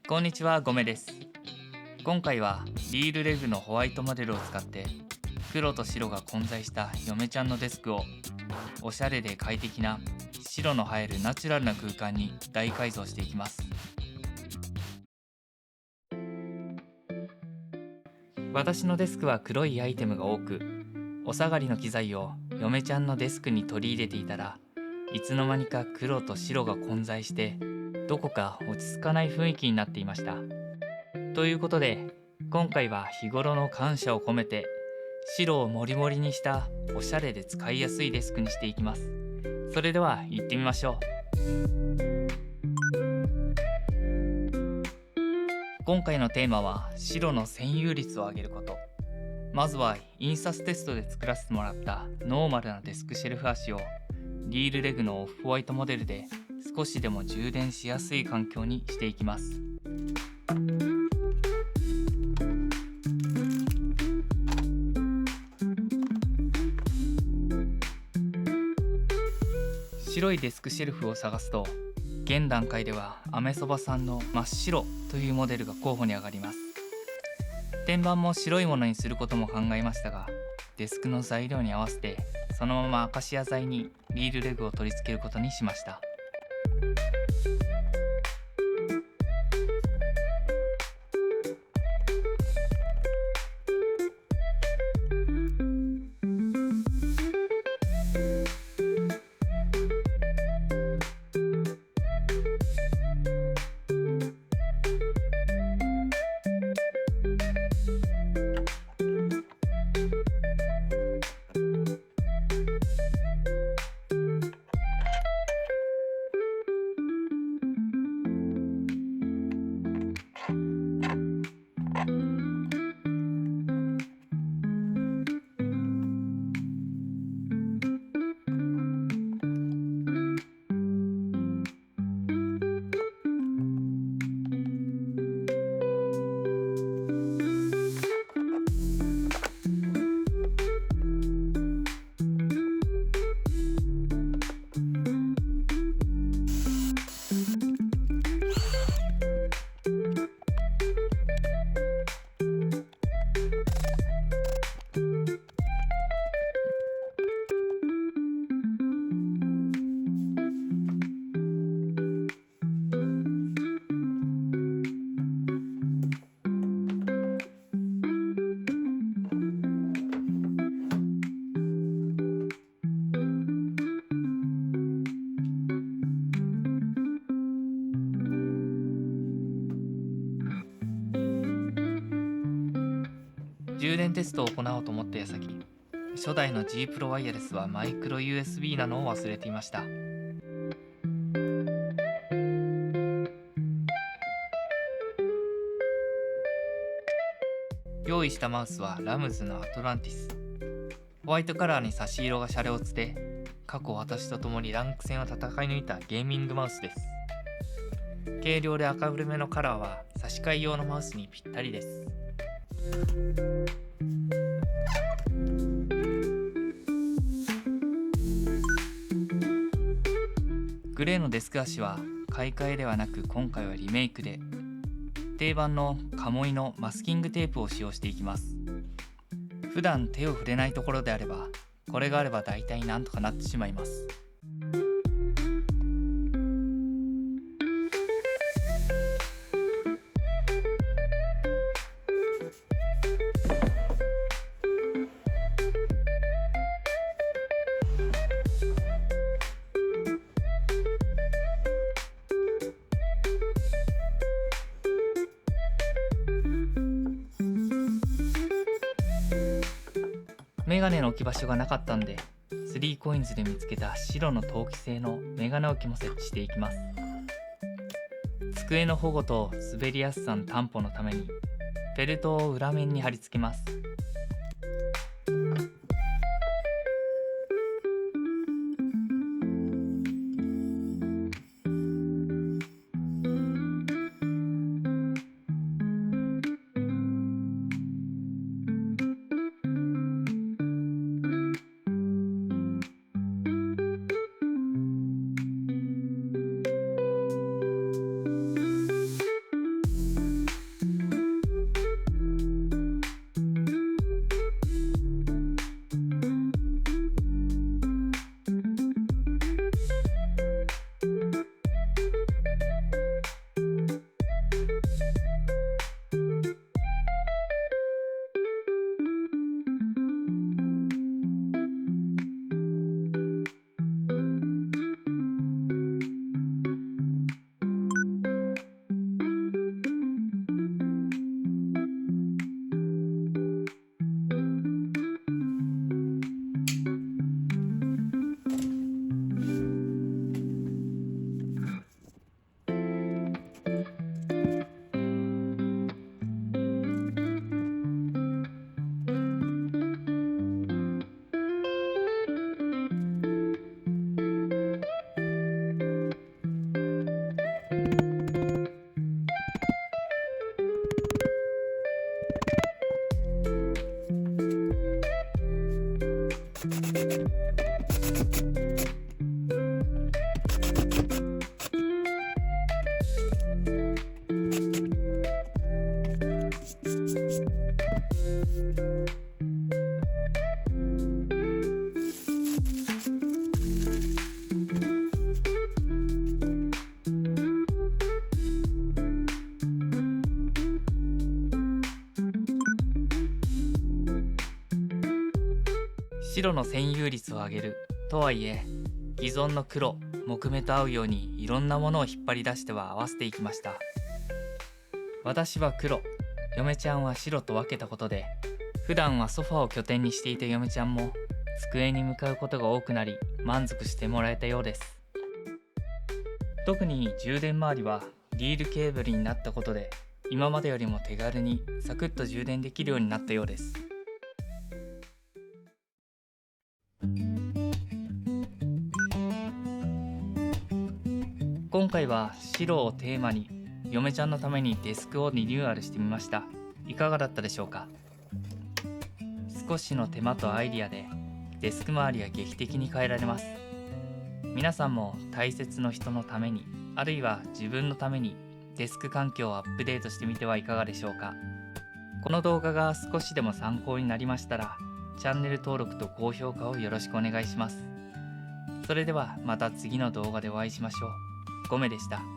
こんにちは、ゴメです。今回はリールレグのホワイトモデルを使って黒と白が混在した嫁ちゃんのデスクをおしゃれで快適な白の映えるナチュラルな空間に大改造していきます。私のデスクは黒いアイテムが多く、お下がりの機材を嫁ちゃんのデスクに取り入れていたらいつの間にか黒と白が混在してどこか落ち着かない雰囲気になっていました。ということで今回は日頃の感謝を込めて白をモリモリにしたおしゃれで使いやすいデスクにしていきます。それでは行ってみましょう。今回のテーマは白の占有率を上げること。まずは印刷テストで作らせてもらったノーマルなデスクシェルフ足をリールレグのオフホワイトモデルで少しでも充電しやすい環境にしていきます。白いデスクシェルフを探すと現段階ではアメそばさんの真っ白というモデルが候補に上がります。天板も白いものにすることも考えましたが、デスクの材料に合わせてそのままアカシア材にリールレグを取り付けることにしました。充電テストを行おうと思った矢先、初代の G プロワイヤレスはマイクロ USB なのを忘れていました。用意したマウスはラムズのアトランティス。ホワイトカラーに差し色がシャレオツで、過去私と共にランク戦を戦い抜いたゲーミングマウスです。軽量で明るめのカラーは差し替え用のマウスにぴったりです。グレーのデスク足は買い替えではなく今回はリメイクで定番のカモイのマスキングテープを使用していきます。普段手を触れないところであればこれがあれば大体なんとかなってしまいます。メガネの置き場所がなかったんで 3COINS で見つけた白の陶器製のメガネ置きも設置していきます。机の保護と滑りやすさの担保のためにフェルトを裏面に貼り付けます。白の占有率を上げるとはいえ、既存の黒、木目と合うようにいろんなものを引っ張り出しては合わせていきました。私は黒、嫁ちゃんは白と分けたことで、普段はソファを拠点にしていた嫁ちゃんも机に向かうことが多くなり、満足してもらえたようです。特に充電周りはリールケーブルになったことで、今までよりも手軽にサクッと充電できるようになったようです。今回は白をテーマに嫁ちゃんのためにデスクをリニューアルしてみました。いかがだったでしょうか。少しの手間とアイディアでデスク周りが劇的に変えられます。皆さんも大切な人のために、あるいは自分のためにデスク環境をアップデートしてみてはいかがでしょうか。この動画が少しでも参考になりましたら、チャンネル登録と高評価をよろしくお願いします。それではまた次の動画でお会いしましょう。ゴメでした。